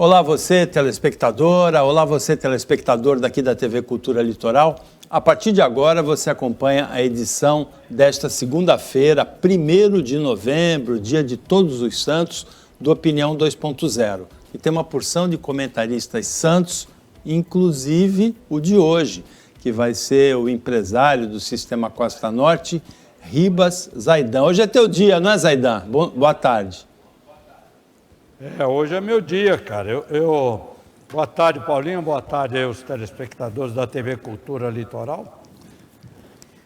Olá você, telespectadora, olá você, telespectador daqui da TV Cultura Litoral. A partir de agora você acompanha a edição desta segunda-feira, 1º de novembro, dia de Todos os Santos, do Opinião 2.0. E tem uma porção de comentaristas santos, inclusive o de hoje, que vai ser o empresário do Sistema Costa Norte, Ribas Zaidan. Hoje é teu dia, não é, Zaidan? Boa tarde. Hoje é meu dia, cara. Boa tarde, Paulinho. Boa tarde aí aos telespectadores da TV Cultura Litoral.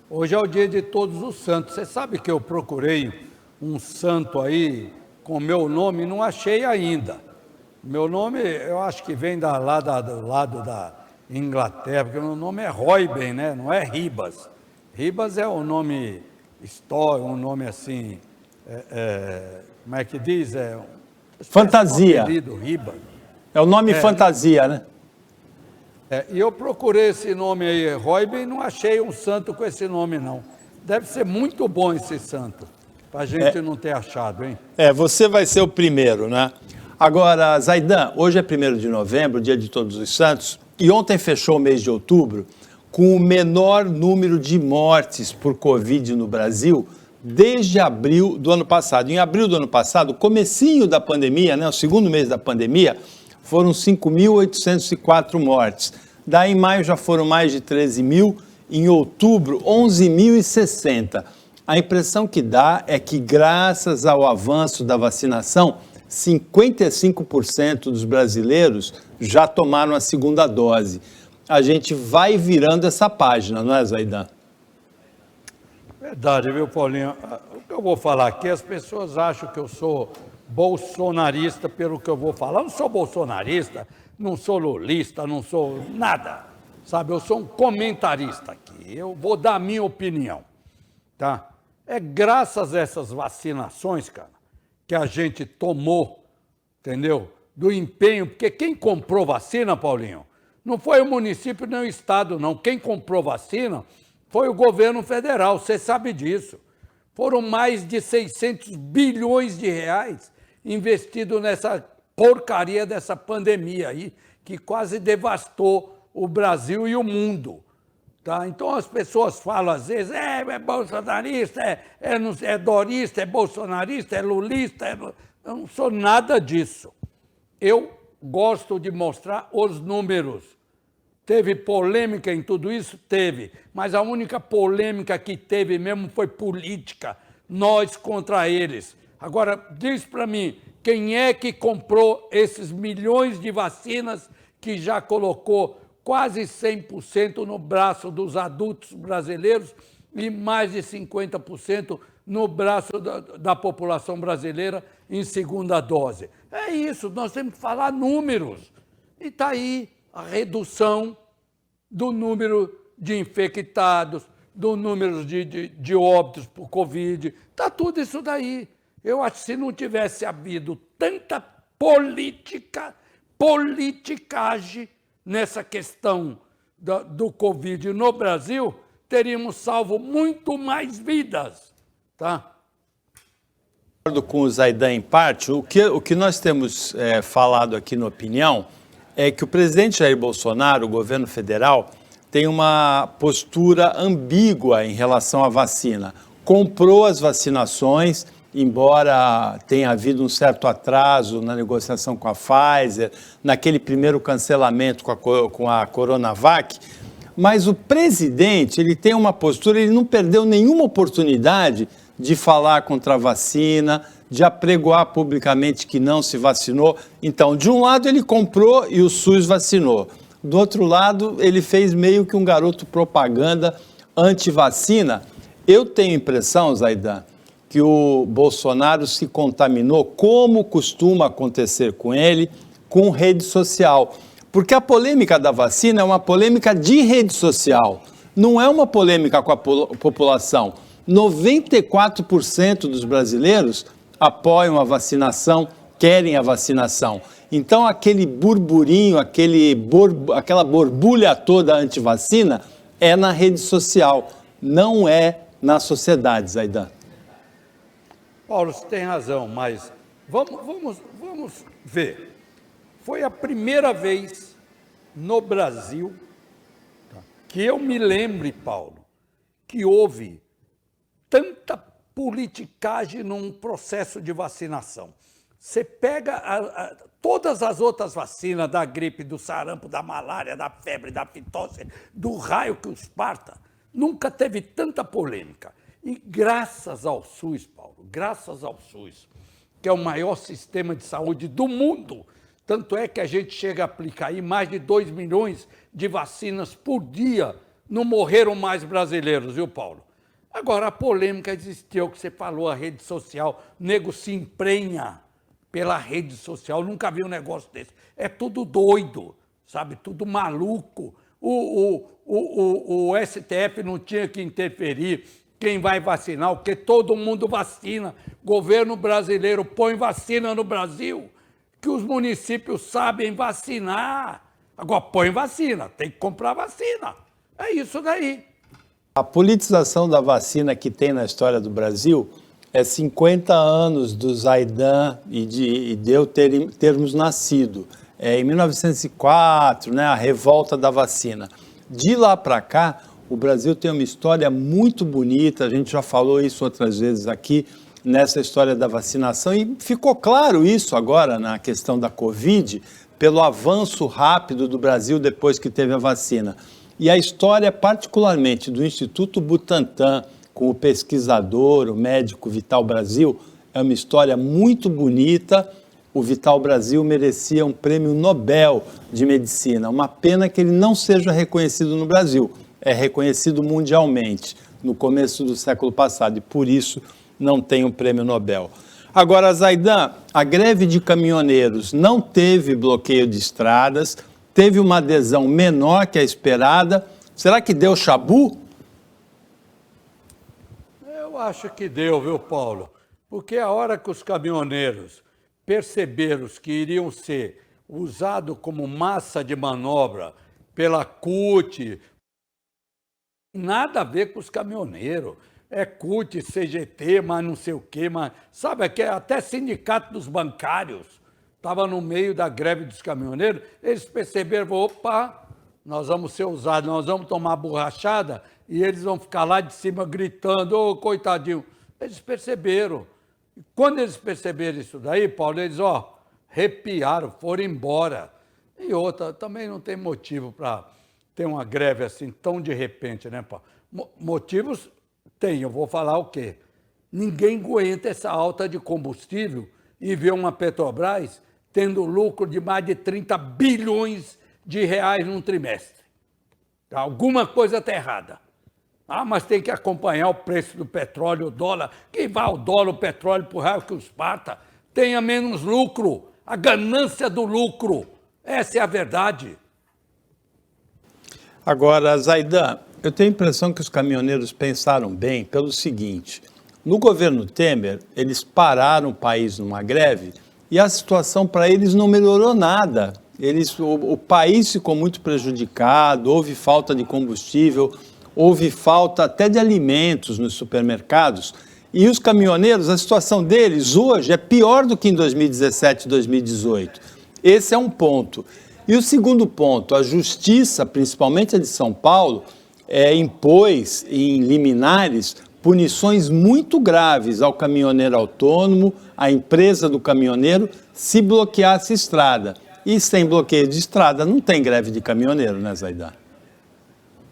Hoje é o dia de Todos os Santos. Você sabe que eu procurei um santo aí com meu nome, não achei ainda. Meu nome, eu acho que vem do lado da Inglaterra, porque o meu nome é Royben, né? Não é Ribas. Ribas é um nome histórico, um nome assim, como é que diz? Fantasia. Ribas. É o nome fantasia, né? E eu procurei esse nome aí, Royben, e não achei um santo com esse nome, não. Deve ser muito bom esse santo, para a gente não ter achado, hein? Você vai ser o primeiro, né? Agora, Zaidan, hoje é 1º de novembro, dia de Todos os Santos, e ontem fechou o mês de outubro com o menor número de mortes por Covid no Brasil desde abril do ano passado. Em abril do ano passado, comecinho da pandemia, né, o segundo mês da pandemia, foram 5.804 mortes. Daí em maio já foram mais de 13 mil, em outubro 11.060. A impressão que dá é que graças ao avanço da vacinação, 55% dos brasileiros já tomaram a segunda dose. A gente vai virando essa página, não é, Zaidan? Verdade, viu, Paulinho? O que eu vou falar aqui, as pessoas acham que eu sou bolsonarista pelo que eu vou falar. Eu não sou bolsonarista, não sou lulista, não sou nada, sabe? Eu sou um comentarista aqui, eu vou dar a minha opinião, tá? É graças a essas vacinações, cara, que a gente tomou, entendeu? Do empenho, porque quem comprou vacina, Paulinho, não foi o município nem o estado, não. Quem comprou vacina foi o governo federal, você sabe disso. Foram mais de 600 bilhões de reais investidos nessa porcaria dessa pandemia aí, que quase devastou o Brasil e o mundo. Tá? Então as pessoas falam às vezes, é bolsonarista, é dorista, é bolsonarista, é lulista. Eu não sou nada disso. Eu gosto de mostrar os números. Teve polêmica em tudo isso? Teve. Mas a única polêmica que teve mesmo foi política. Nós contra eles. Agora, diz para mim, quem é que comprou esses milhões de vacinas que já colocou quase 100% no braço dos adultos brasileiros e mais de 50% no braço da população brasileira em segunda dose? É isso, nós temos que falar números. E está aí a redução do número de infectados, do número de óbitos por Covid, está tudo isso daí. Eu acho que se não tivesse havido tanta politicagem nessa questão do Covid no Brasil, teríamos salvo muito mais vidas, tá? Concordo com o Zaidan em parte. O que nós temos falado aqui na opinião é que o presidente Jair Bolsonaro, o governo federal, tem uma postura ambígua em relação à vacina. Comprou as vacinações, embora tenha havido um certo atraso na negociação com a Pfizer, naquele primeiro cancelamento com a Coronavac, mas o presidente ele tem uma postura, ele não perdeu nenhuma oportunidade de falar contra a vacina, de apregoar publicamente que não se vacinou. Então, de um lado ele comprou e o SUS vacinou. Do outro lado, ele fez meio que um garoto propaganda anti-vacina. Eu tenho a impressão, Zaidan, que o Bolsonaro se contaminou, como costuma acontecer com ele, com rede social. Porque a polêmica da vacina é uma polêmica de rede social, não é uma polêmica com a população. 94% dos brasileiros apoiam a vacinação, querem a vacinação. Então, aquele burburinho, aquela borbulha toda anti-vacina é na rede social, não é na sociedade, Zaidan. Paulo, você tem razão, mas vamos ver. Foi a primeira vez no Brasil que eu me lembre, Paulo, que houve tanta politicagem num processo de vacinação. Você pega todas as outras vacinas, da gripe, do sarampo, da malária, da febre, da fitose, do raio que os parta, nunca teve tanta polêmica. E graças ao SUS, Paulo, graças ao SUS, que é o maior sistema de saúde do mundo, tanto é que a gente chega a aplicar aí mais de 2 milhões de vacinas por dia, não morreram mais brasileiros, viu, Paulo? Agora, a polêmica existiu, que você falou, a rede social, o nego se emprenha pela rede social, nunca vi um negócio desse. É tudo doido, sabe? Tudo maluco. O STF não tinha que interferir quem vai vacinar, porque todo mundo vacina. Governo brasileiro põe vacina no Brasil, que os municípios sabem vacinar. Agora, põe vacina, tem que comprar vacina. É isso daí. A politização da vacina que tem na história do Brasil é 50 anos do Zaidan e de eu termos nascido. Em 1904, né, a revolta da vacina. De lá para cá, o Brasil tem uma história muito bonita, a gente já falou isso outras vezes aqui, nessa história da vacinação, e ficou claro isso agora na questão da Covid, pelo avanço rápido do Brasil depois que teve a vacina. E a história, particularmente, do Instituto Butantan, com o pesquisador, o médico Vital Brasil, é uma história muito bonita. O Vital Brasil merecia um prêmio Nobel de Medicina. Uma pena que ele não seja reconhecido no Brasil. É reconhecido mundialmente no começo do século passado e, por isso, não tem um prêmio Nobel. Agora, Zaidan, a greve de caminhoneiros não teve bloqueio de estradas, teve uma adesão menor que a esperada. Será que deu chabu? Eu acho que deu, viu, Paulo? Porque a hora que os caminhoneiros perceberam que iriam ser usados como massa de manobra pela CUT, nada a ver com os caminhoneiros. É CUT, CGT, mas não sei o quê, mas sabe, até sindicato dos bancários estava no meio da greve dos caminhoneiros, eles perceberam, opa, nós vamos ser usados, nós vamos tomar borrachada e eles vão ficar lá de cima gritando, ô, coitadinho. Eles perceberam. E quando eles perceberam isso daí, Paulo, eles, arrepiaram, foram embora. E outra, também não tem motivo para ter uma greve assim tão de repente, né, Paulo? Motivos tem, eu vou falar o quê? Ninguém aguenta essa alta de combustível e ver uma Petrobras tendo lucro de mais de 30 bilhões de reais num trimestre. Alguma coisa está errada. Mas tem que acompanhar o preço do petróleo, o dólar. Quem vai o dólar, o petróleo, por raio que os parta, tenha menos lucro. A ganância do lucro. Essa é a verdade. Agora, Zaidan, eu tenho a impressão que os caminhoneiros pensaram bem pelo seguinte: no governo Temer, eles pararam o país numa greve e a situação para eles não melhorou nada. O país ficou muito prejudicado, houve falta de combustível, houve falta até de alimentos nos supermercados. E os caminhoneiros, a situação deles hoje é pior do que em 2017 e 2018. Esse é um ponto. E o segundo ponto, a justiça, principalmente a de São Paulo, impôs em liminares punições muito graves ao caminhoneiro autônomo, à empresa do caminhoneiro, se bloqueasse a estrada. E sem bloqueio de estrada não tem greve de caminhoneiro, né, Zaidan?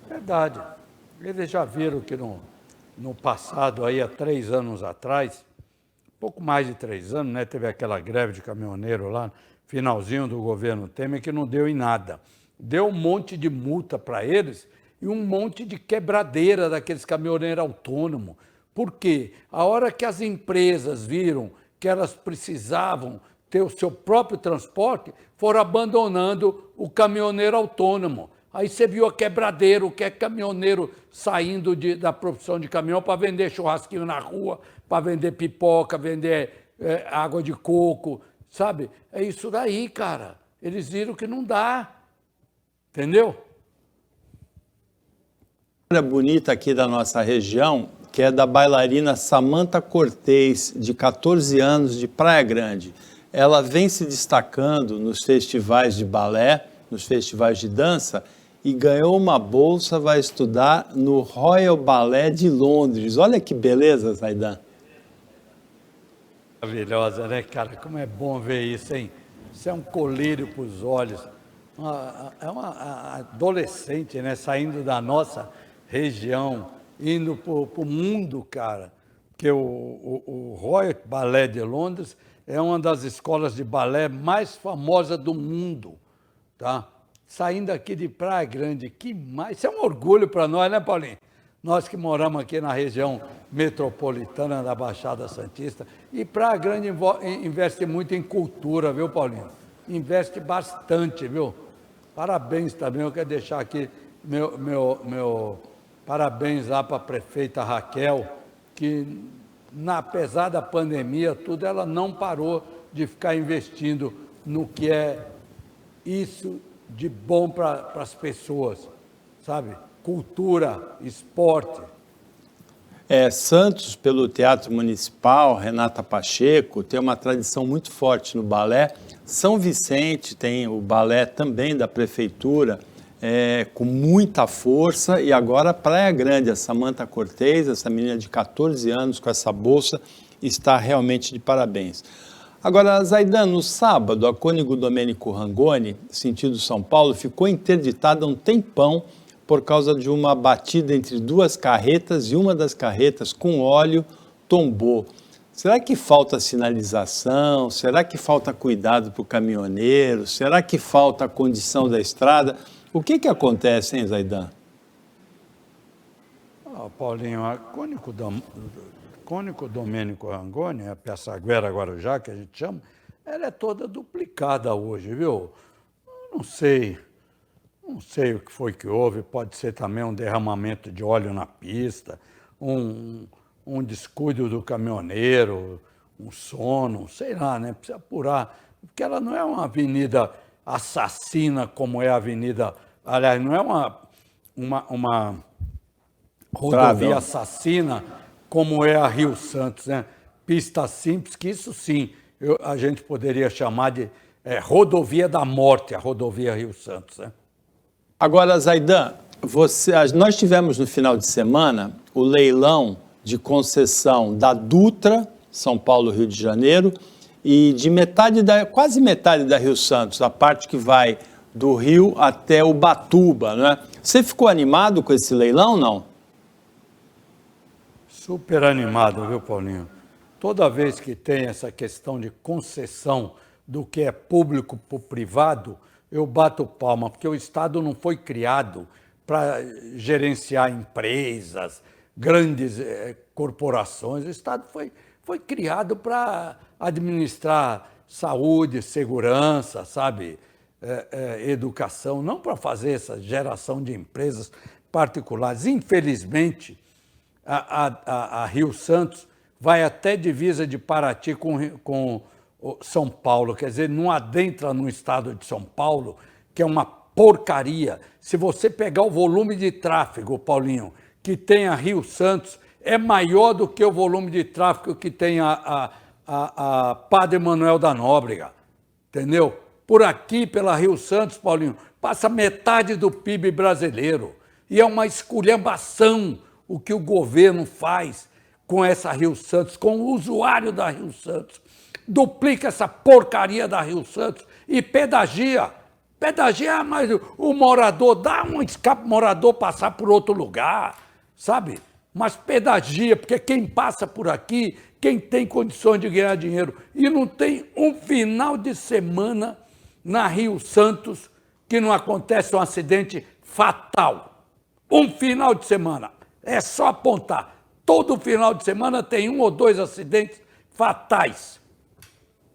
Verdade. Eles já viram que no passado, aí, há 3 anos atrás, pouco mais de 3 anos, né, teve aquela greve de caminhoneiro lá, finalzinho do governo Temer, que não deu em nada. Deu um monte de multa para eles e um monte de quebradeira daqueles caminhoneiros autônomos. Por quê? A hora que as empresas viram que elas precisavam ter o seu próprio transporte, foram abandonando o caminhoneiro autônomo. Aí você viu a quebradeira, que é caminhoneiro saindo da profissão de caminhão para vender churrasquinho na rua, para vender pipoca, vender água de coco, sabe? É isso daí, cara. Eles viram que não dá, entendeu? Uma bonita aqui da nossa região, que é da bailarina Samantha Cortez, de 14 anos, de Praia Grande. ela vem se destacando nos festivais de balé, nos festivais de dança, e ganhou uma bolsa, vai estudar no Royal Ballet de Londres. Olha que beleza, Zaidan. Maravilhosa, né, cara? Como é bom ver isso, hein? Isso é um colírio para os olhos. É uma adolescente, né? Saindo da nossa região, indo para o mundo, cara. Porque o Royal Ballet de Londres é uma das escolas de balé mais famosas do mundo, tá? Saindo aqui de Praia Grande, que mais? Isso é um orgulho para nós, né, Paulinho? Nós que moramos aqui na região metropolitana da Baixada Santista. E Praia Grande investe muito em cultura, viu, Paulinho? Investe bastante, viu? Parabéns também, eu quero deixar aqui meu parabéns lá para a prefeita Raquel, que apesar da pandemia, tudo, ela não parou de ficar investindo no que é isso de bom para as pessoas, sabe? Cultura, esporte. Santos, pelo Teatro Municipal, Renata Pacheco, tem uma tradição muito forte no balé. São Vicente tem o balé também da prefeitura, com muita força. E agora Praia Grande, a Samantha Cortez, essa menina de 14 anos com essa bolsa, está realmente de parabéns. Agora, Zaidan, no sábado, a Cônigo Domênico Rangoni, sentido São Paulo, ficou interditada um tempão por causa de uma batida entre duas carretas e uma das carretas com óleo tombou. Será que falta sinalização? Será que falta cuidado para o caminhoneiro? Será que falta a condição da estrada? O que acontece, hein, Zaidan? Paulinho, a Cônigo Domênico Rangoni, a Piaçaguera Guarujá, que a gente chama, ela é toda duplicada hoje, viu? Não sei o que foi que houve, pode ser também um derramamento de óleo na pista, um descuido do caminhoneiro, um sono, sei lá, né? Precisa apurar, porque ela não é uma avenida assassina como é a avenida, aliás, não é uma rodovia assassina como é a Rio Santos, né? Pista simples, que isso sim, a gente poderia chamar de rodovia da morte, a rodovia Rio Santos, né? Agora, Zaidan, nós tivemos no final de semana o leilão de concessão da Dutra, São Paulo, Rio de Janeiro, e de quase metade da Rio Santos, a parte que vai do Rio até Ubatuba, né? Você ficou animado com esse leilão, não? Super animado, viu, Paulinho? Toda vez que tem essa questão de concessão do que é público para o privado, eu bato palma, porque o Estado não foi criado para gerenciar empresas, grandes corporações. O Estado foi criado para administrar saúde, segurança, sabe, educação, não para fazer essa geração de empresas particulares. Infelizmente, a Rio Santos vai até divisa de Paraty com São Paulo, quer dizer, não adentra no estado de São Paulo, que é uma porcaria. Se você pegar o volume de tráfego, Paulinho, que tem a Rio Santos, é maior do que o volume de tráfego que tem a Padre Manuel da Nóbrega, entendeu? Por aqui, pela Rio Santos, Paulinho, passa metade do PIB brasileiro. E é uma esculhambação o que o governo faz com essa Rio Santos, com o usuário da Rio Santos. Duplica essa porcaria da Rio Santos e pedagia. Pedagia, mas o morador, dá um escape morador passar por outro lugar, sabe? Mas pedagia, porque quem passa por aqui, quem tem condições de ganhar dinheiro, e não tem um final de semana na Rio Santos que não acontece um acidente fatal. Um final de semana. É só apontar. Todo final de semana tem 1 ou 2 acidentes fatais.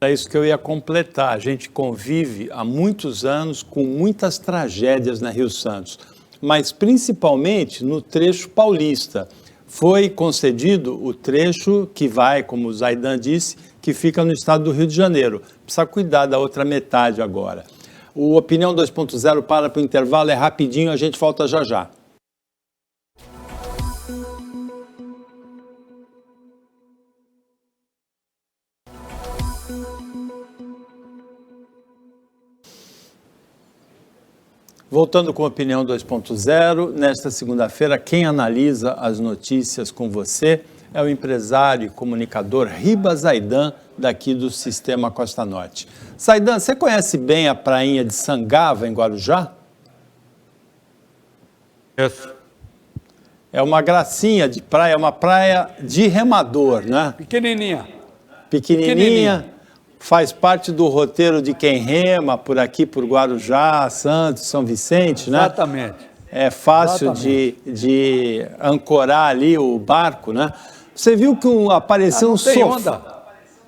É isso que eu ia completar. A gente convive há muitos anos com muitas tragédias na Rio Santos, mas principalmente no trecho paulista. Foi concedido o trecho que vai, como o Zaidan disse, que fica no estado do Rio de Janeiro. Precisa cuidar da outra metade agora. O Opinião 2.0 para o intervalo, é rapidinho, a gente volta já já. Voltando com a Opinião 2.0, nesta segunda-feira, quem analisa as notícias com você é o empresário e comunicador Riba Zaidan, daqui do Sistema Costa Norte. Zaidan, você conhece bem a prainha de Sangava, em Guarujá? Isso. É uma gracinha de praia, é uma praia de remador, né? Pequenininha. Pequenininha, faz parte do roteiro de quem rema por aqui, por Guarujá, Santos, São Vicente, né? Exatamente. É fácil de ancorar ali o barco, né? Você viu que apareceu um sofá. Não tem onda.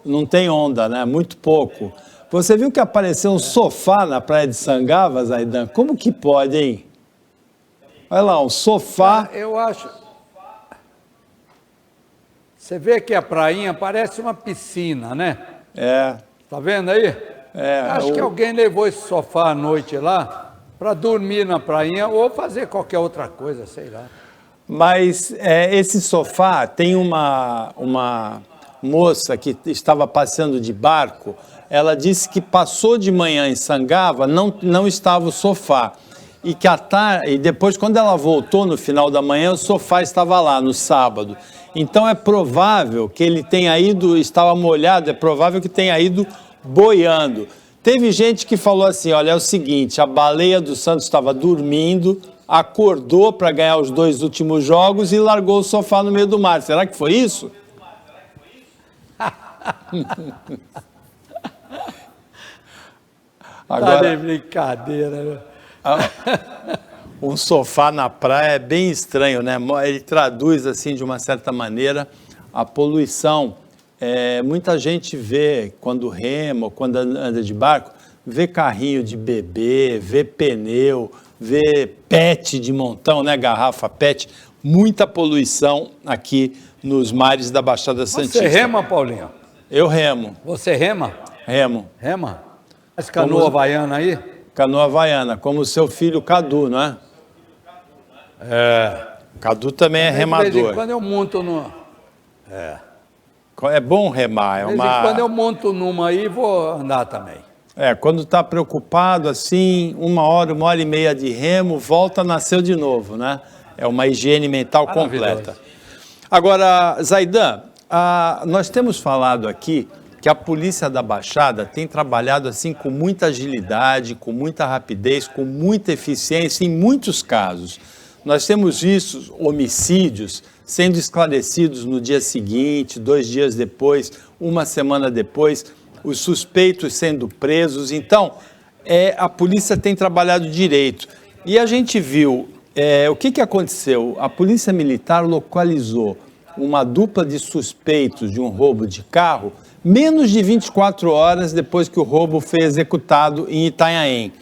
Não tem onda, né? Muito pouco. Você viu que apareceu um sofá na praia de Sangava, Zaidan? Como que pode, hein? Olha lá, um sofá. Eu acho... Você vê que a prainha parece uma piscina, né? É. Tá vendo aí? Acho que o- alguém levou esse sofá à noite lá para dormir na prainha ou fazer qualquer outra coisa, sei lá. Mas esse sofá tem uma moça que estava passeando de barco, ela disse que passou de manhã em Sangava, não estava o sofá. E que e depois, quando ela voltou no final da manhã, o sofá estava lá no sábado. Então é provável que ele tenha ido, estava molhado, é provável que tenha ido boiando. Teve gente que falou assim, olha, é o seguinte, a Baleia do Santos estava dormindo, acordou para ganhar os 2 últimos jogos e largou o sofá no meio do mar. Será que foi isso? Tá de brincadeira, né? Um sofá na praia é bem estranho, né? Ele traduz, assim, de uma certa maneira, a poluição. Muita gente vê, quando rema ou quando anda de barco, vê carrinho de bebê, vê pneu, vê pet de montão, né? Garrafa pet. Muita poluição aqui nos mares da Baixada Santista. Você rema, Paulinho? Eu remo. Você rema? Remo. Rema? Essa canoa havaiana aí? Canoa havaiana, como o seu filho Cadu, não é? Cadu também é De vez em remador. quando eu monto no... É bom remar, De vez em quando eu monto numa aí e vou andar também. Quando está preocupado, assim, 1 hora e meia de remo, volta, nasceu de novo, né? É uma higiene mental completa. Agora, Zaidan, nós temos falado aqui que a polícia da Baixada tem trabalhado assim com muita agilidade, com muita rapidez, com muita eficiência em muitos casos. Nós temos visto homicídios sendo esclarecidos no dia seguinte, 2 dias depois, 1 semana depois, os suspeitos sendo presos. Então, a polícia tem trabalhado direito. E a gente viu, o que aconteceu? A polícia militar localizou uma dupla de suspeitos de um roubo de carro menos de 24 horas depois que o roubo foi executado em Itanhaém.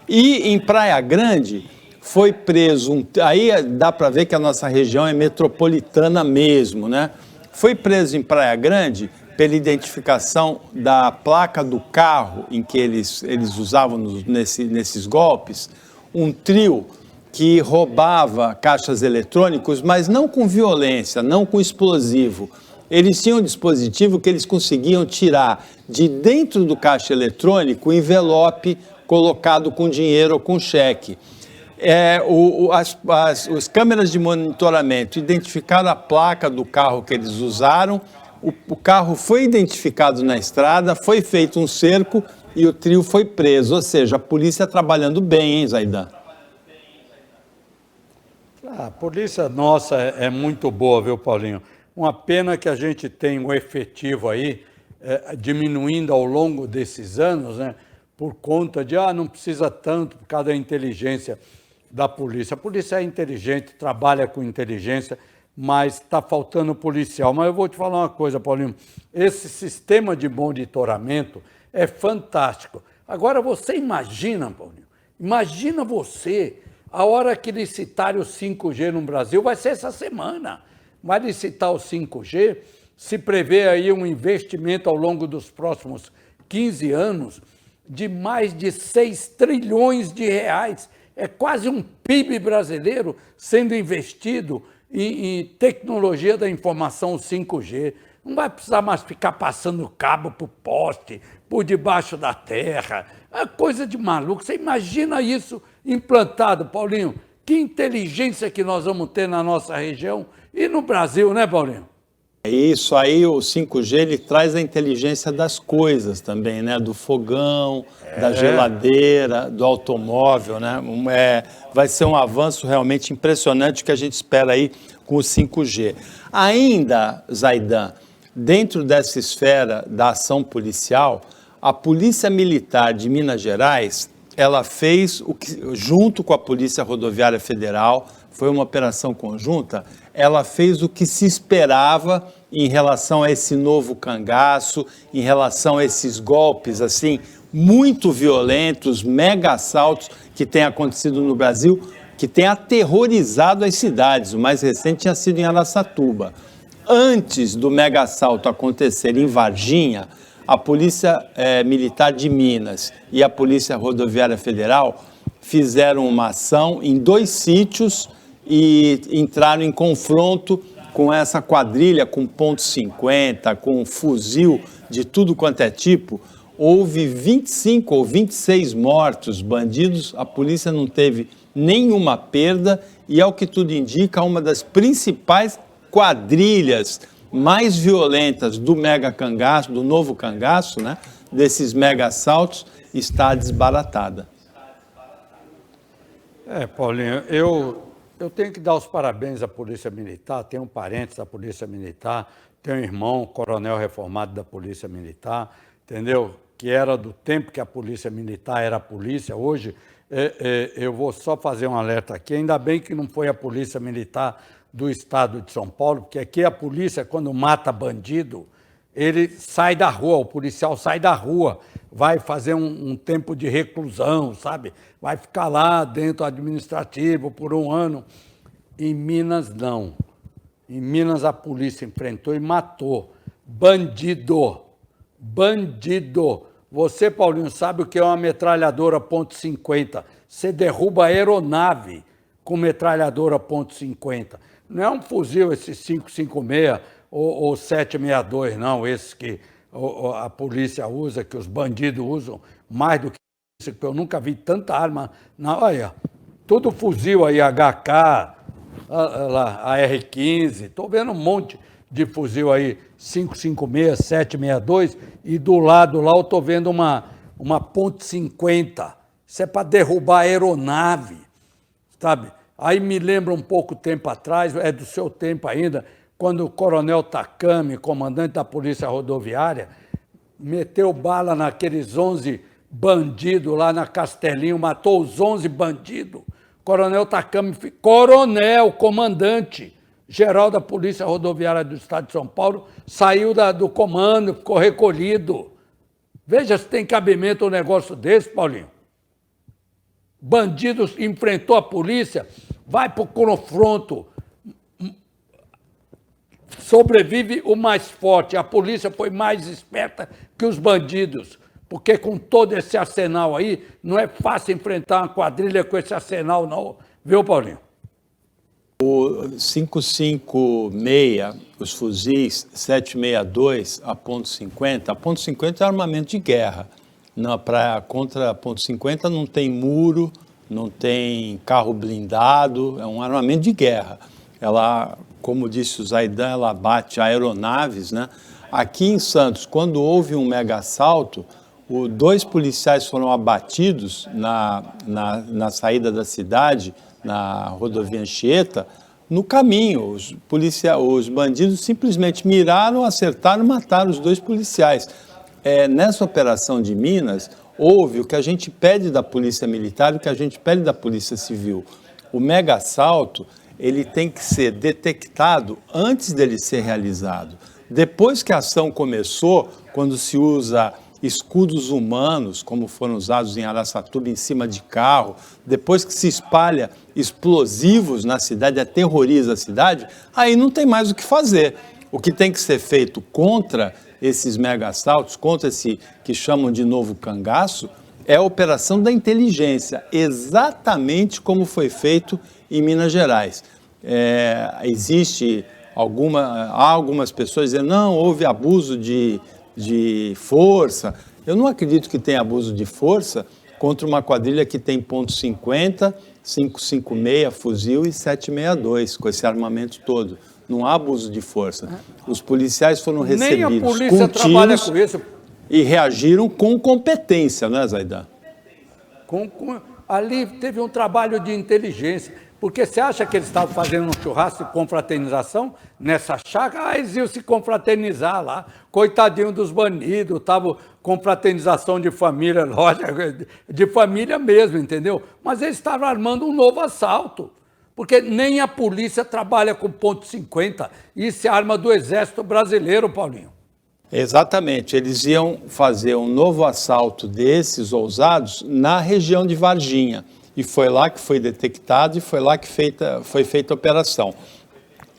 E em Praia Grande foi preso, aí dá para ver que a nossa região é metropolitana mesmo, né? Foi preso em Praia Grande pela identificação da placa do carro em que eles usavam nesses golpes, um trio que roubava caixas eletrônicos, mas não com violência, não com explosivo. Eles tinham um dispositivo que eles conseguiam tirar de dentro do caixa eletrônico o envelope colocado com dinheiro ou com cheque. As câmeras de monitoramento identificaram a placa do carro que eles usaram, o carro foi identificado na estrada, foi feito um cerco e o trio foi preso. Ou seja, a polícia trabalhando bem, hein, Zaidan? A polícia nossa é muito boa, viu, Paulinho? Uma pena que a gente tem um efetivo aí diminuindo ao longo desses anos, né? Por conta de, não precisa tanto por causa da inteligência da polícia. A polícia é inteligente, trabalha com inteligência, mas está faltando policial. Mas eu vou te falar uma coisa, Paulinho, esse sistema de monitoramento é fantástico. Agora você imagina, Paulinho, imagina você, a hora que licitarem o 5G no Brasil, vai ser essa semana. Vai licitar o 5G, se prevê aí um investimento ao longo dos próximos 15 anos de mais de 6 trilhões de reais. É quase um PIB brasileiro sendo investido em tecnologia da informação 5G. Não vai precisar mais ficar passando cabo por poste, por debaixo da terra. É coisa de maluco. Você imagina isso implantado, Paulinho? Que inteligência que nós vamos ter na nossa região e no Brasil, né, Paulinho? Isso aí, o 5G, ele traz a inteligência das coisas também, né? Do fogão, da geladeira, do automóvel, né? Vai ser um avanço realmente impressionante que a gente espera aí com o 5G. Ainda, Zaidan, dentro dessa esfera da ação policial, a Polícia Militar de Minas Gerais, ela fez, junto com a Polícia Rodoviária Federal, foi uma operação conjunta, ela fez o que se esperava em relação a esse novo cangaço, em relação a esses golpes, assim, muito violentos, mega assaltos que têm acontecido no Brasil, que têm aterrorizado as cidades. O mais recente tinha sido em Araçatuba. Antes do mega assalto acontecer em Varginha, a Polícia Militar de Minas e a Polícia Rodoviária Federal fizeram uma ação em 2 sítios e entraram em confronto com essa quadrilha, com .50, com fuzil de tudo quanto é tipo. Houve 25 ou 26 mortos, bandidos, a polícia não teve nenhuma perda e, ao que tudo indica, uma das principais quadrilhas mais violentas do mega cangaço, do novo cangaço, né, desses mega assaltos, está desbaratada. Paulinho, eu tenho que dar os parabéns à Polícia Militar, tenho parentes da Polícia Militar, tenho um irmão, coronel reformado da Polícia Militar, entendeu? Que era do tempo que a Polícia Militar era a polícia. Hoje, eu vou só fazer um alerta aqui, ainda bem que não foi a Polícia Militar do Estado de São Paulo, porque aqui a polícia, quando mata bandido, ele sai da rua, o policial sai da rua, vai fazer um tempo de reclusão, sabe? Vai ficar lá dentro administrativo por 1 ano. Em Minas, não. Em Minas, a polícia enfrentou e matou. Bandido. Bandido. Você, Paulinho, sabe o que é uma metralhadora .50? Você derruba a aeronave com metralhadora .50. Não é um fuzil, esse 5.56 ou 7.62, não, esse que a polícia usa, que os bandidos usam, mais do que isso, que eu nunca vi tanta arma. Olha, todo fuzil aí, HK, a R15, estou vendo um monte de fuzil aí, 5.56, 7.62, e do lado lá eu estou vendo uma .50. Isso é para derrubar a aeronave, sabe? Aí me lembra um pouco tempo atrás, é do seu tempo ainda, quando o coronel Takami, comandante da Polícia Rodoviária, meteu bala naqueles 11 bandidos lá na Castelinho, matou os 11 bandidos. Coronel Takami, coronel, comandante geral da Polícia Rodoviária do Estado de São Paulo, saiu do comando, ficou recolhido. Veja se tem cabimento um negócio desse, Paulinho. Bandidos enfrentou a polícia, vai para o confronto, sobrevive o mais forte. A polícia foi mais esperta que os bandidos, porque com todo esse arsenal aí, não é fácil enfrentar uma quadrilha com esse arsenal, não. Viu, Paulinho? O 5.56, os fuzis 7.62 a .50, a .50 é armamento de guerra. Contra a .50 não tem muro, não tem carro blindado, é um armamento de guerra. Ela, como disse o Zaidan, ela bate aeronaves, né? Aqui em Santos, quando houve um mega assalto, 2 policiais foram abatidos na saída da cidade, na rodovia Anchieta. No caminho, os bandidos simplesmente miraram, acertaram e mataram os 2 policiais. Nessa operação de Minas, houve o que a gente pede da Polícia Militar e o que a gente pede da Polícia Civil. O mega assalto, ele tem que ser detectado antes dele ser realizado. Depois que a ação começou, quando se usa escudos humanos, como foram usados em Araçatuba, em cima de carro, depois que se espalha explosivos na cidade, aterroriza a cidade, aí não tem mais o que fazer. O que tem que ser feito contra esses mega assaltos, contra esse que chamam de novo cangaço, é a operação da inteligência, exatamente como foi feito em Minas Gerais. Há algumas pessoas dizendo, não, houve abuso de força. Eu não acredito que tenha abuso de força contra uma quadrilha que tem .50, 5.56 fuzil e 7.62, com esse armamento todo. Não há abuso de força. Os policiais foram recebidos Nem a polícia com trabalha tiros com isso. e reagiram com competência, não é, Zaidan? Ali teve um trabalho de inteligência, porque você acha que eles estavam fazendo um churrasco de confraternização nessa chácara? Eles iam se confraternizar lá, coitadinho dos bandidos, estavam confraternização de família, lógico, de família mesmo, entendeu? Mas eles estavam armando um novo assalto, porque nem a polícia trabalha com .50, isso é arma do Exército Brasileiro, Paulinho. Exatamente, eles iam fazer um novo assalto desses ousados na região de Varginha. E foi lá que foi detectado e foi lá que foi feita a operação.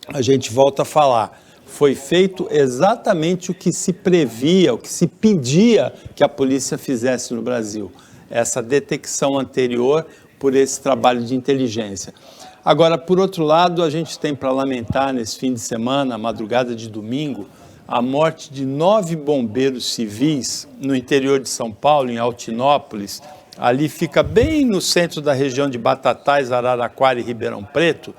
A gente volta a falar, foi feito exatamente o que se previa, o que se pedia que a polícia fizesse no Brasil. Essa detecção anterior por esse trabalho de inteligência. Agora, por outro lado, a gente tem para lamentar nesse fim de semana, madrugada de domingo, a morte de 9 bombeiros civis no interior de São Paulo, em Altinópolis. Ali fica bem no centro da região de Batatais, Araraquara e Ribeirão Preto.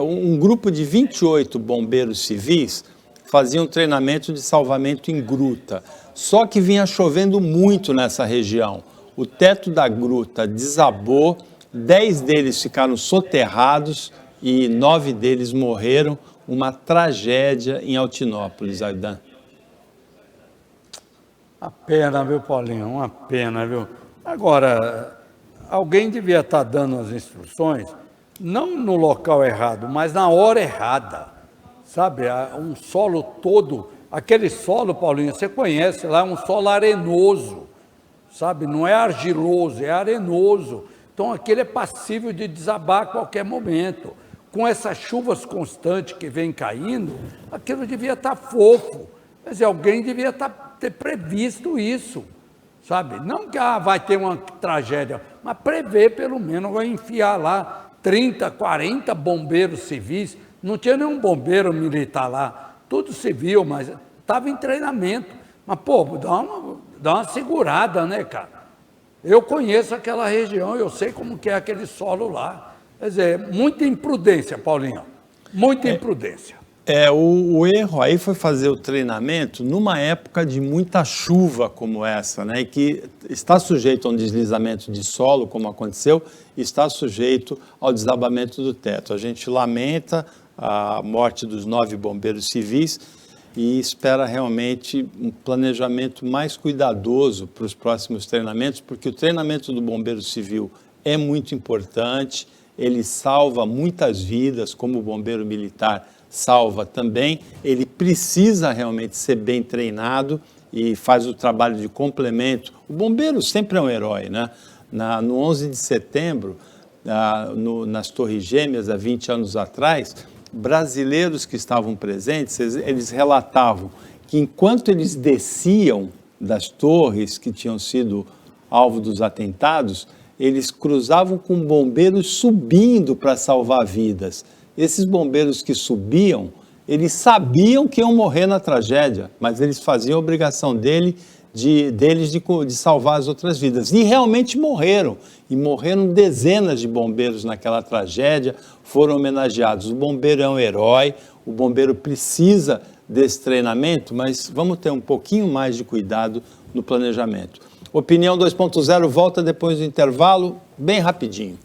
Um grupo de 28 bombeiros civis fazia um treinamento de salvamento em gruta. Só que vinha chovendo muito nessa região. O teto da gruta desabou, 10 deles ficaram soterrados e 9 deles morreram. Uma tragédia em Altinópolis, Zaidan. Uma pena, viu, Paulinho? Uma pena, viu? Agora, alguém devia estar dando as instruções, não no local errado, mas na hora errada. Sabe, um solo todo, aquele solo, Paulinho, você conhece lá, é um solo arenoso, sabe? Não é argiloso, é arenoso. Então, aquele é passível de desabar a qualquer momento. Com essas chuvas constantes que vem caindo, aquilo devia estar fofo. Quer dizer, alguém devia ter previsto isso, sabe? Não que vai ter uma tragédia, mas prever pelo menos, vai enfiar lá 30, 40 bombeiros civis. Não tinha nenhum bombeiro militar lá, tudo civil, mas estava em treinamento. Mas, pô, dá uma segurada, né, cara? Eu conheço aquela região, eu sei como que é aquele solo lá. Quer dizer, muita imprudência, Paulinho, muita imprudência. O erro aí foi fazer o treinamento numa época de muita chuva como essa, né? E que está sujeito a um deslizamento de solo, como aconteceu, e está sujeito ao desabamento do teto. A gente lamenta a morte dos 9 bombeiros civis e espera realmente um planejamento mais cuidadoso para os próximos treinamentos, porque o treinamento do bombeiro civil é muito importante, ele salva muitas vidas, como o bombeiro militar salva também. Ele precisa realmente ser bem treinado e faz o trabalho de complemento. O bombeiro sempre é um herói, né? No 11 de setembro, nas Torres Gêmeas, há 20 anos atrás, brasileiros que estavam presentes, eles relatavam que enquanto eles desciam das torres que tinham sido alvo dos atentados, eles cruzavam com bombeiros subindo para salvar vidas. Esses bombeiros que subiam, eles sabiam que iam morrer na tragédia, mas eles faziam a obrigação deles de salvar as outras vidas. E realmente morreram. E morreram dezenas de bombeiros naquela tragédia, foram homenageados. O bombeiro é um herói, o bombeiro precisa desse treinamento, mas vamos ter um pouquinho mais de cuidado no planejamento. Opinião 2.0 volta depois do intervalo, bem rapidinho.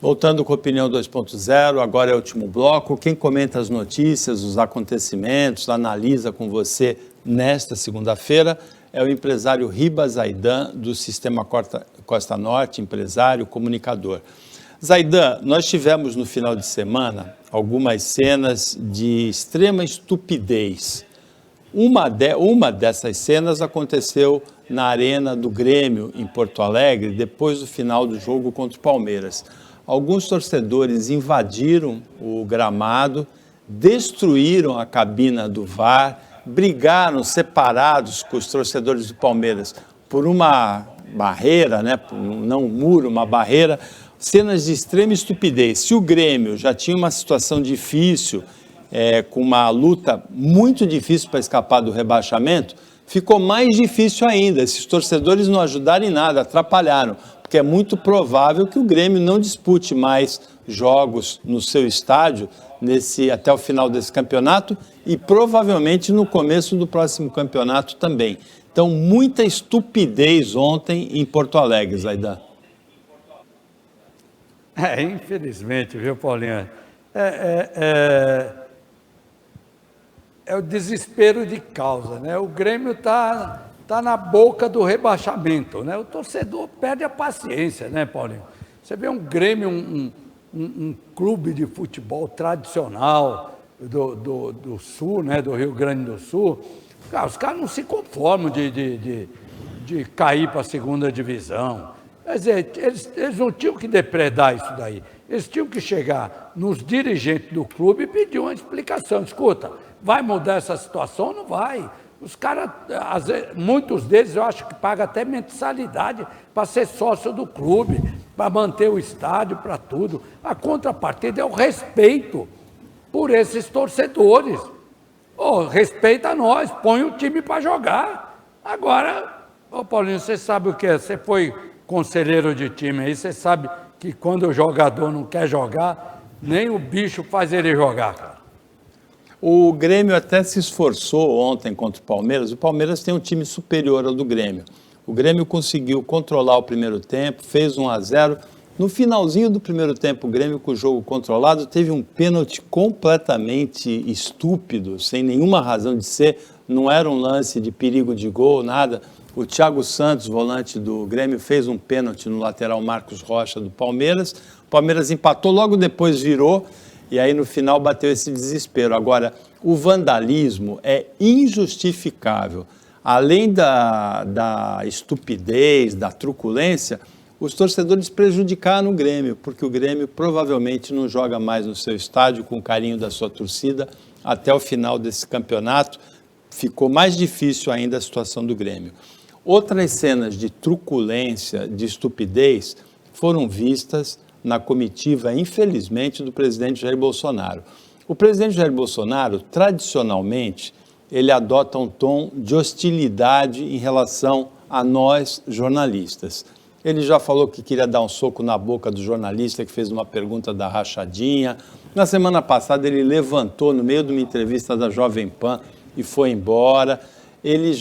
Voltando com a Opinião 2.0, agora é o último bloco. Quem comenta as notícias, os acontecimentos, analisa com você nesta segunda-feira é o empresário Riba Zaidan, do Sistema Costa Norte, empresário, comunicador. Zaidan, nós tivemos no final de semana algumas cenas de extrema estupidez. Uma dessas cenas aconteceu na Arena do Grêmio, em Porto Alegre, depois do final do jogo contra o Palmeiras. Alguns torcedores invadiram o gramado, destruíram a cabina do VAR, brigaram separados com os torcedores do Palmeiras por uma barreira, né? Não um muro, uma barreira, cenas de extrema estupidez. Se o Grêmio já tinha uma situação difícil, com uma luta muito difícil para escapar do rebaixamento, ficou mais difícil ainda. Esses torcedores não ajudaram em nada, atrapalharam, porque é muito provável que o Grêmio não dispute mais jogos no seu estádio até o final desse campeonato e provavelmente no começo do próximo campeonato também. Então, muita estupidez ontem em Porto Alegre, Zaidan. Infelizmente, viu, Paulinho? É o desespero de causa, né? O Grêmio está na boca do rebaixamento, né? O torcedor perde a paciência, né, Paulinho? Você vê um Grêmio, um clube de futebol tradicional do Sul, né, do Rio Grande do Sul, cara, os caras não se conformam de cair para a segunda divisão. Quer dizer, eles não tinham que depredar isso daí. Eles tinham que chegar nos dirigentes do clube e pedir uma explicação. Escuta, vai mudar essa situação ou não vai? Os caras, muitos deles, eu acho que pagam até mensalidade para ser sócio do clube, para manter o estádio, para tudo. A contrapartida é o respeito por esses torcedores. Respeita nós, põe o time para jogar. Agora, Paulinho, você sabe o que é? Você foi conselheiro de time aí, você sabe que quando o jogador não quer jogar, nem o bicho faz ele jogar, cara. O Grêmio até se esforçou ontem contra o Palmeiras. O Palmeiras tem um time superior ao do Grêmio. O Grêmio conseguiu controlar o primeiro tempo, fez 1-0. No finalzinho do primeiro tempo, o Grêmio, com o jogo controlado, teve um pênalti completamente estúpido, sem nenhuma razão de ser. Não era um lance de perigo de gol, nada. O Thiago Santos, volante do Grêmio, fez um pênalti no lateral Marcos Rocha do Palmeiras. O Palmeiras empatou, logo depois virou. E aí, no final, bateu esse desespero. Agora, o vandalismo é injustificável. Além da estupidez, da truculência, os torcedores prejudicaram o Grêmio, porque o Grêmio provavelmente não joga mais no seu estádio com o carinho da sua torcida até o final desse campeonato. Ficou mais difícil ainda a situação do Grêmio. Outras cenas de truculência, de estupidez, foram vistas na comitiva, infelizmente, do presidente Jair Bolsonaro. O presidente Jair Bolsonaro, tradicionalmente, ele adota um tom de hostilidade em relação a nós, jornalistas. Ele já falou que queria dar um soco na boca do jornalista que fez uma pergunta da rachadinha. Na semana passada, ele levantou no meio de uma entrevista da Jovem Pan e foi embora. Ele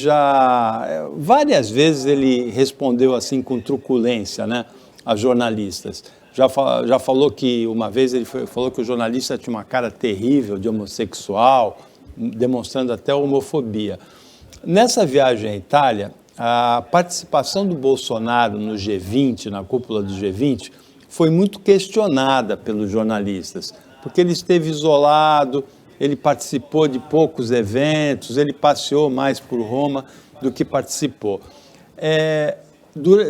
várias vezes ele respondeu assim com truculência, né, a jornalistas. Já falou que uma vez ele falou que o jornalista tinha uma cara terrível de homossexual, demonstrando até homofobia. Nessa viagem à Itália, a participação do Bolsonaro no G20, na cúpula do G20, foi muito questionada pelos jornalistas, porque ele esteve isolado, ele participou de poucos eventos, ele passeou mais por Roma do que participou.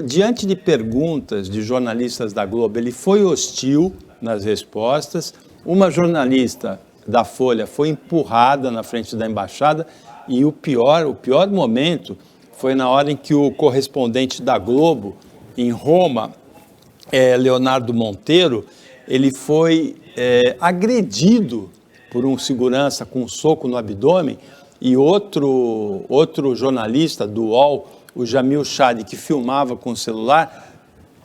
Diante de perguntas de jornalistas da Globo, ele foi hostil nas respostas. Uma jornalista da Folha foi empurrada na frente da embaixada e o pior momento foi na hora em que o correspondente da Globo em Roma, Leonardo Monteiro, ele foi agredido por um segurança com um soco no abdômen e outro jornalista do UOL, o Jamil Chad, que filmava com o celular,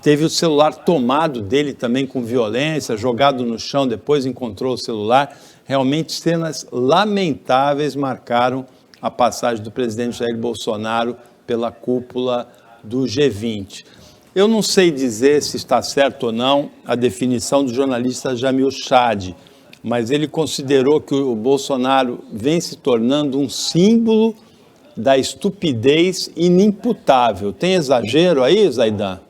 teve o celular tomado dele também com violência, jogado no chão, depois encontrou o celular. Realmente cenas lamentáveis marcaram a passagem do presidente Jair Bolsonaro pela cúpula do G20. Eu não sei dizer se está certo ou não a definição do jornalista Jamil Chad, mas ele considerou que o Bolsonaro vem se tornando um símbolo da estupidez inimputável. Tem exagero aí, Zaidan?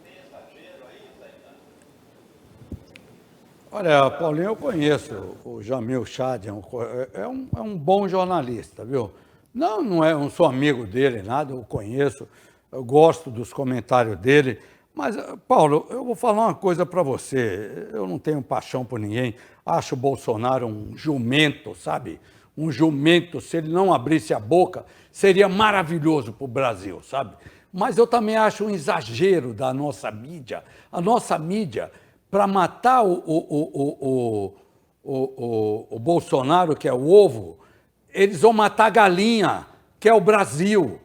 Olha, Paulinho, eu conheço o Jamil Chad, é um bom jornalista, viu? Não sou amigo dele, nada, eu conheço, eu gosto dos comentários dele, mas, Paulo, eu vou falar uma coisa para você, eu não tenho paixão por ninguém, acho o Bolsonaro um jumento, sabe? Um jumento, se ele não abrisse a boca, seria maravilhoso para o Brasil, sabe? Mas eu também acho um exagero da nossa mídia. A nossa mídia, para matar o Bolsonaro, que é o ovo, eles vão matar a galinha, que é o Brasil,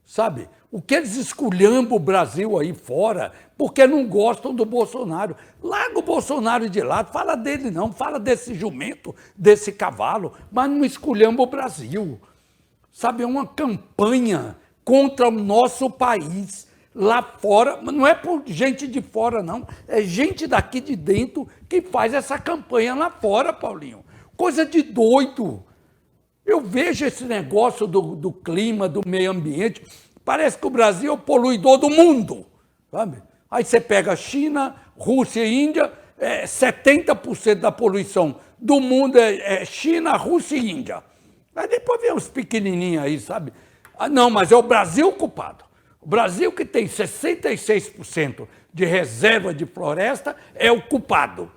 sabe? O que eles esculhambam o Brasil aí fora, porque não gostam do Bolsonaro. Larga o Bolsonaro de lado, fala dele não, fala desse jumento, desse cavalo, mas não esculhamba o Brasil. Sabe, é uma campanha contra o nosso país lá fora, mas não é por gente de fora, não. É gente daqui de dentro que faz essa campanha lá fora, Paulinho. Coisa de doido. Eu vejo esse negócio do clima, do meio ambiente, parece que o Brasil é o poluidor do mundo, sabe? Aí você pega a China, Rússia e Índia, 70% da poluição do mundo é China, Rússia e Índia. Aí depois vem uns pequenininhos aí, sabe? Ah, não, mas é o Brasil culpado. O Brasil, que tem 66% de reserva de floresta, é o culpado.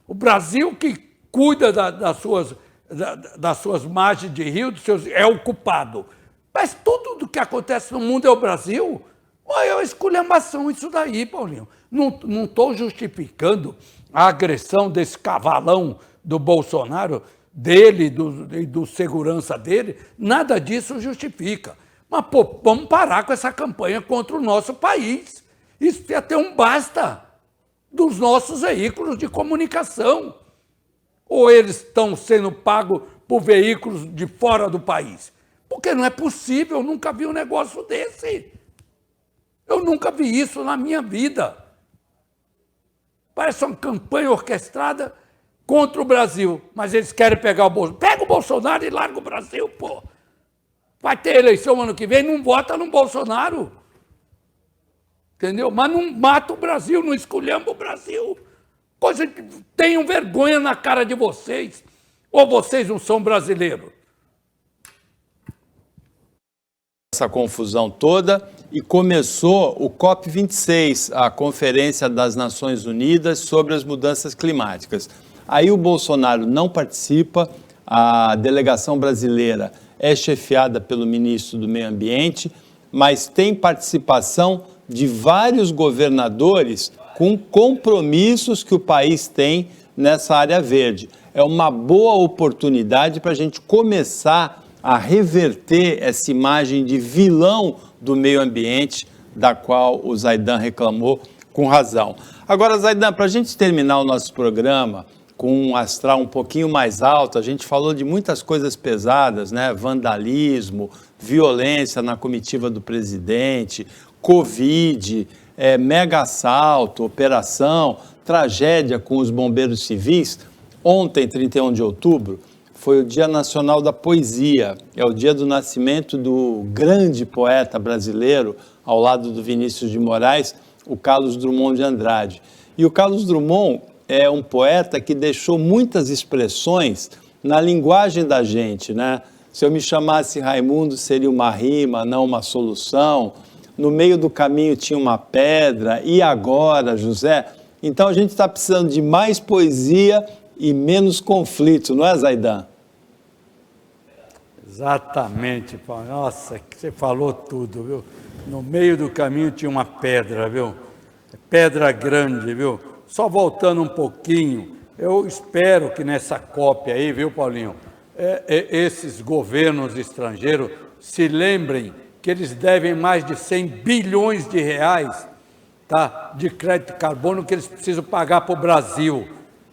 O Brasil, que cuida das suas margens de rio, é o culpado. Mas tudo o que acontece no mundo é o Brasil. É uma esculhambação isso daí, Paulinho. Não estou justificando a agressão desse cavalão do Bolsonaro, dele e do segurança dele. Nada disso justifica. Mas, pô, vamos parar com essa campanha contra o nosso país. Isso tem até um basta dos nossos veículos de comunicação. Ou eles estão sendo pagos por veículos de fora do país? Porque não é possível, eu nunca vi um negócio desse. Eu nunca vi isso na minha vida. Parece uma campanha orquestrada contra o Brasil, mas eles querem pegar o Bolsonaro. Pega o Bolsonaro e larga o Brasil, pô. Vai ter eleição ano que vem, não vota no Bolsonaro. Entendeu? Mas não mata o Brasil, não esculhamba o Brasil. Coisa de... Tenham vergonha na cara de vocês. Ou vocês não são brasileiros? Essa confusão toda e começou o COP26, a Conferência das Nações Unidas sobre as Mudanças Climáticas. Aí o Bolsonaro não participa, a delegação brasileira é chefiada pelo ministro do Meio Ambiente, mas tem participação de vários governadores com compromissos que o país tem nessa área verde. É uma boa oportunidade para a gente começar a reverter essa imagem de vilão do meio ambiente, da qual o Zaidan reclamou com razão. Agora, Zaidan, para a gente terminar o nosso programa com um astral um pouquinho mais alto, a gente falou de muitas coisas pesadas, né? Vandalismo, violência na comitiva do presidente, Covid, mega assalto, operação, tragédia com os bombeiros civis. Ontem, 31 de outubro, foi o Dia Nacional da Poesia, é o dia do nascimento do grande poeta brasileiro, ao lado do Vinícius de Moraes, o Carlos Drummond de Andrade. E o Carlos Drummond é um poeta que deixou muitas expressões na linguagem da gente, né? Se eu me chamasse Raimundo, seria uma rima, não uma solução. No meio do caminho tinha uma pedra, e agora, José? Então a gente está precisando de mais poesia e menos conflito, não é, Zaidan? Exatamente, Paulo. Nossa, você falou tudo, viu? No meio do caminho tinha uma pedra, viu? Pedra grande, viu? Só voltando um pouquinho, eu espero que nessa COP aí, viu, Paulinho, esses governos estrangeiros se lembrem que eles devem mais de 100 bilhões de reais, tá, de crédito de carbono que eles precisam pagar para o Brasil.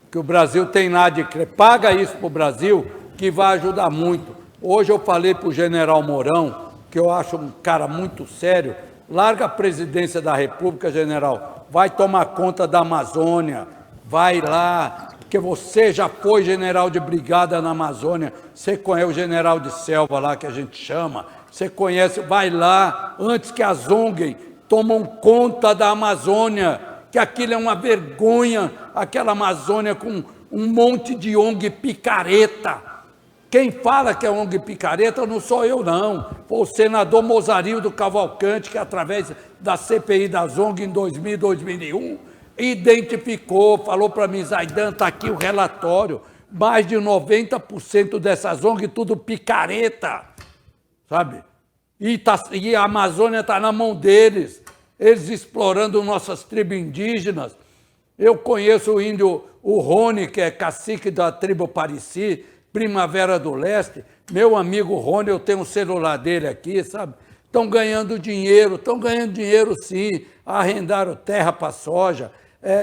Que o Brasil tem nada de crédito. Paga isso para o Brasil, que vai ajudar muito. Hoje eu falei para o general Mourão, que eu acho um cara muito sério, larga a presidência da República, general, vai tomar conta da Amazônia, vai lá, porque você já foi general de brigada na Amazônia, você conhece o general de selva lá que a gente chama, você conhece, vai lá, antes que as ONG tomam conta da Amazônia, que aquilo é uma vergonha, aquela Amazônia com um monte de ONG picareta. Quem fala que é ONG picareta não sou eu, não. Foi o senador Mozarildo Cavalcante, que através da CPI das ONG em 2000 e 2001, identificou, falou para mim, Zaidan, está aqui o relatório, mais de 90% dessas ONG tudo picareta, sabe? E a Amazônia está na mão deles, eles explorando nossas tribos indígenas. Eu conheço o índio, o Rony, que é cacique da tribo Parisi, Primavera do Leste. Meu amigo Rony, eu tenho um celular dele aqui, sabe? Estão ganhando dinheiro sim, arrendaram terra para soja,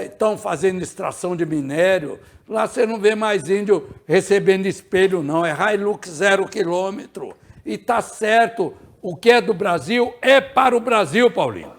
estão fazendo extração de minério. Lá você não vê mais índio recebendo espelho, não, é Hilux 0 quilômetro. E está certo, o que é do Brasil é para o Brasil, Paulinho.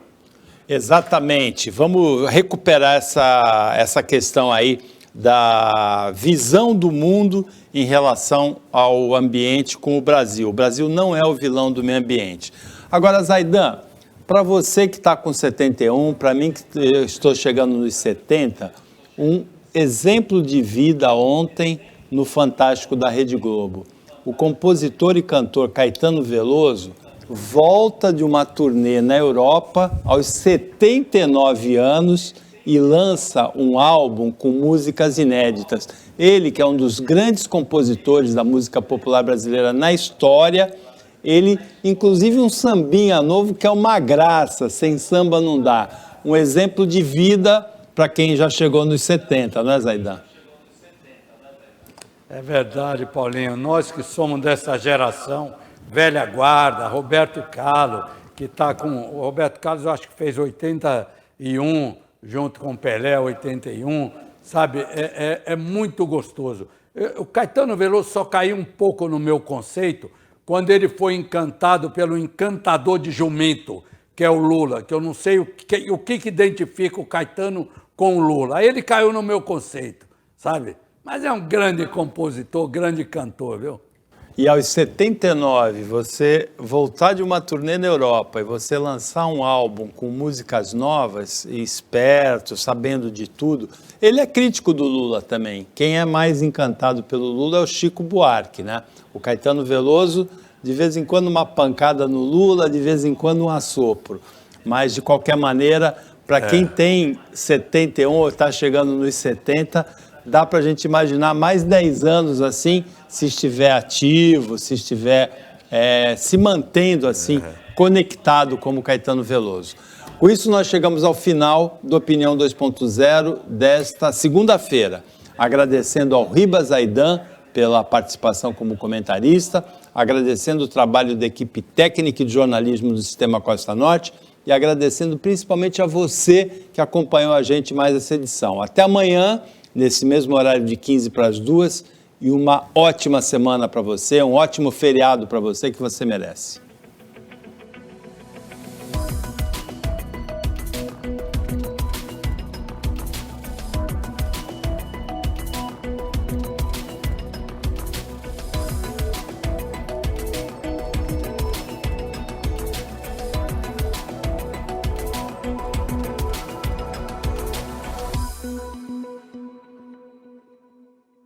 Exatamente. Vamos recuperar essa questão aí da visão do mundo em relação ao ambiente com o Brasil. O Brasil não é o vilão do meio ambiente. Agora, Zaidan, para você que está com 71, para mim que eu estou chegando nos 70, um exemplo de vida ontem no Fantástico da Rede Globo. O compositor e cantor Caetano Veloso volta de uma turnê na Europa aos 79 anos e lança um álbum com músicas inéditas. Ele, que é um dos grandes compositores da música popular brasileira na história, ele, inclusive um sambinha novo que é uma graça, sem samba não dá. Um exemplo de vida para quem já chegou nos 70, não é, Zaidan? É verdade, Paulinho. Nós que somos dessa geração, velha guarda, Roberto Carlos, que está com... O Roberto Carlos, eu acho que fez 81, junto com o Pelé, 81, sabe? É muito gostoso. O Caetano Veloso só caiu um pouco no meu conceito quando ele foi encantado pelo encantador de jumento, que é o Lula, que eu não sei o que identifica o Caetano com o Lula. Aí ele caiu no meu conceito, sabe? Mas é um grande compositor, grande cantor, viu? E aos 79, você voltar de uma turnê na Europa e você lançar um álbum com músicas novas, e esperto, sabendo de tudo. Ele é crítico do Lula também. Quem é mais encantado pelo Lula é o Chico Buarque, né? O Caetano Veloso, de vez em quando uma pancada no Lula, de vez em quando um assopro. Mas, de qualquer maneira, para quem tem 71 ou está chegando nos 70, dá para a gente imaginar mais 10 anos assim, se estiver ativo, se estiver se mantendo assim, conectado como Caetano Veloso. Com isso, nós chegamos ao final do Opinião 2.0 desta segunda-feira. Agradecendo ao Ribas Zaidan pela participação como comentarista, agradecendo o trabalho da equipe técnica e de jornalismo do Sistema Costa Norte e agradecendo principalmente a você que acompanhou a gente mais essa edição. Até amanhã, nesse mesmo horário de 15 para as 2, e uma ótima semana para você, um ótimo feriado para você que você merece.